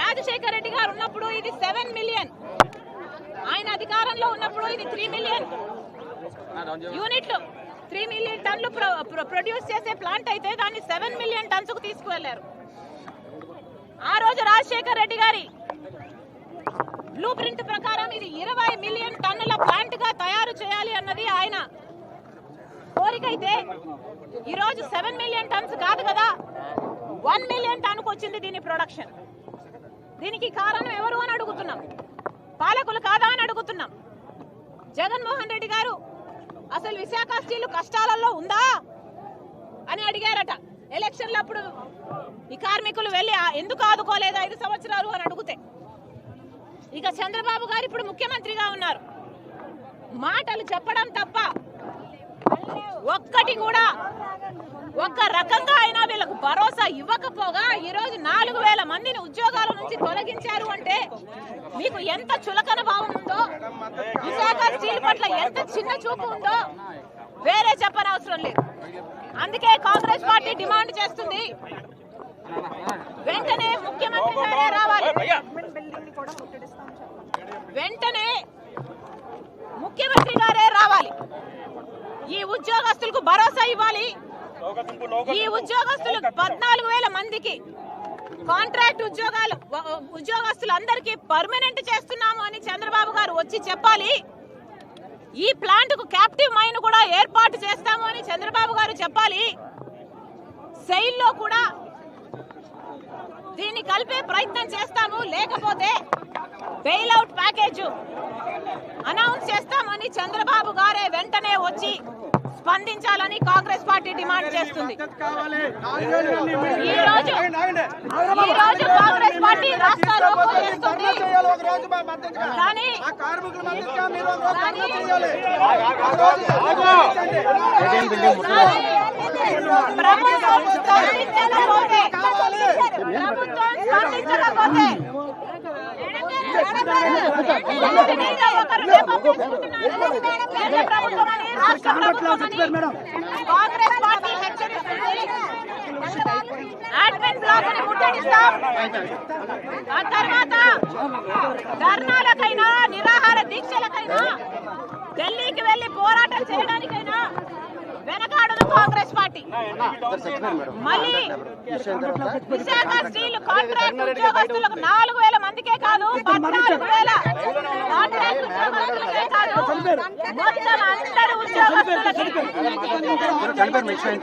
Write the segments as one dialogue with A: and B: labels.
A: రాజశేఖర రెడ్డి గారు ఉన్నప్పుడు ఇది 7 మిలియన్, ఆయన అధికారంలో ఉన్నప్పుడు ఇది 3 మిలియన్ యూనిట్లు 3 మిలియన్ టన్నులు ప్రొడ్యూస్ చేసే ప్లాంట్ అయితే దాన్ని 7 మిలియన్ టన్స్ కు తీసుకువెళ్లారు. ఆ రోజు రాజశేఖర రెడ్డి గారి బ్లూ ప్రింట్ ప్రకారం ఇది 20 మిలియన్ టన్నుల ప్లాంట్ గా తయారు చేయాలి అన్నది ఆయన కోరిక అయితే ఈరోజు 7 మిలియన్ టన్స్ కాదు కదా, 1 మిలియన్ టన్నుకు వచ్చింది దీని ప్రొడక్షన్. దీనికి కారణం ఎవరు అని అడుగుతున్నాం, పాలకులు కాదా అని అడుగుతున్నాం. జగన్మోహన్ రెడ్డి గారు అసలు విశాఖ స్టీల్ కష్టాలలో ఉందా అని అడిగారట ఎలక్షన్లు అప్పుడు. ఈ కార్మికులు వెళ్ళి ఎందుకు ఆదుకోలేదు 5 సంవత్సరాలు అని అడిగితే, ఇక చంద్రబాబు గారు ఇప్పుడు ముఖ్యమంత్రిగా ఉన్నారు, మాటలు చెప్పడం తప్ప ఒక్కటి కూడా ఒక్క రకంగా అయినా వీళ్ళకు భరోసా ఇవ్వకపోగా ఈరోజు 4,000 మందిని ఉద్యోగాల నుంచి తొలగించారు అంటే మీకు ఎంత చులకన భావం ఉందో, విశాఖ స్టీల్ పట్ల ఎంత చిన్న చూపు ఉందో వేరే చెప్పనవసరం లేదు. అందుకే కాంగ్రెస్ పార్టీ డిమాండ్ చేస్తుంది, వెంటనే ముఖ్యమంత్రి గారే రావాలి, వెంటనే ముఖ్యమంత్రి గారే రావాలి, ఈ ఉద్యోగస్తులకు భరోసా ఇవ్వాలి. ఈ ఉద్యోగస్తులు 14,000 మందికి కాంట్రాక్ట్ ఉద్యోగస్తులందరికీ పర్మనెంట్ చేస్తున్నాము అని చంద్రబాబు గారు వచ్చి చెప్పాలి. ఈ ప్లాంట్ కు క్యాప్టివ్ మైన్ కూడా ఏర్పాటు చేస్తాము అని చంద్రబాబు గారు చెప్పాలి. సెయిల్ లో కూడా దీన్ని కలిపే ప్రయత్నం చేస్తాము, లేకపోతే బెయిల్ అవుట్ ప్యాకేజ్ అనౌన్స్ చేస్తామని చంద్రబాబు గారే వెంటనే వచ్చి స్పందించాలని కాంగ్రెస్ పార్టీ డిమాండ్ చేస్తుంది. ఈ రోజు కాంగ్రెస్ పార్టీ రాష్ట్ర రోకో చేస్తుంది, కానీ ప్రభుత్వం స్పందించకపోతే కాంగ్రెస్ పార్టీ హెచ్చరిస్తుంది, అడ్మిన్ బ్లాక్ ని ముట్టడిస్తాం. ఆ తర్వాత ధర్నాలకైనా నిరాహార దీక్షలకైనా ఢిల్లీకి వెళ్లి పోరాటం చేయడానికైనా వెనకాడదు కాంగ్రెస్ పార్టీ. మళ్ళీ విశాఖ స్టీల్ కాంట్రాక్ట్ ఉద్యోగస్తులకు 4,000 మందికే కాదు, 14,000 కాంట్రాక్ట్ ఉద్యోగస్తులకే కాదు, మొత్తం అందరు ఉద్యోగస్తులకి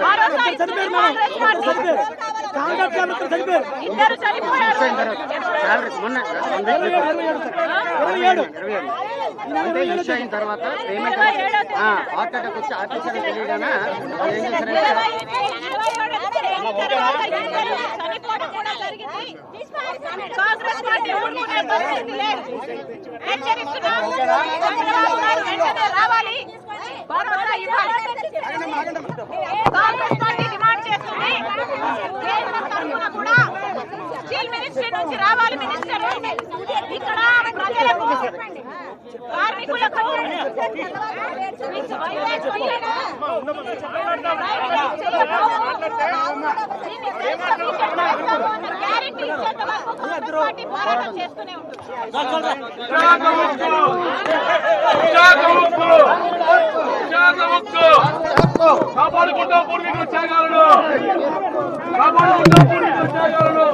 A: భరోసా ఇస్తుంది కాంగ్రెస్ పార్టీ. ఇద్దరు చనిపోయారు,
B: తర్వాత
A: చనిపోవడం కూడా జరిగింది. కాంగ్రెస్ పార్టీ ఊరుకునే పరిస్థితి లేదు. హెచ్చరిస్తున్నాం, చంద్రబాబు గారు వెంటనే రావాలి, భరోసా ఇవ్వాలి. కాంగ్రెస్ పార్టీ డిమాండ్ చేస్తుంది, కేంద్రం తరఫున కూడా స్టీల్ మినిస్ట్రీ నుంచి రావాలి మినిస్టర్. ఇక్కడ ప్రజలకు కార్మికులకు పోరాటం చేస్తూనే ఉంటుంది.
C: కాపాడుకుంటాం పూర్వీకుల త్యాగాలను, కాపాడుకుంటాం పూర్వీకుల త్యాగాలను.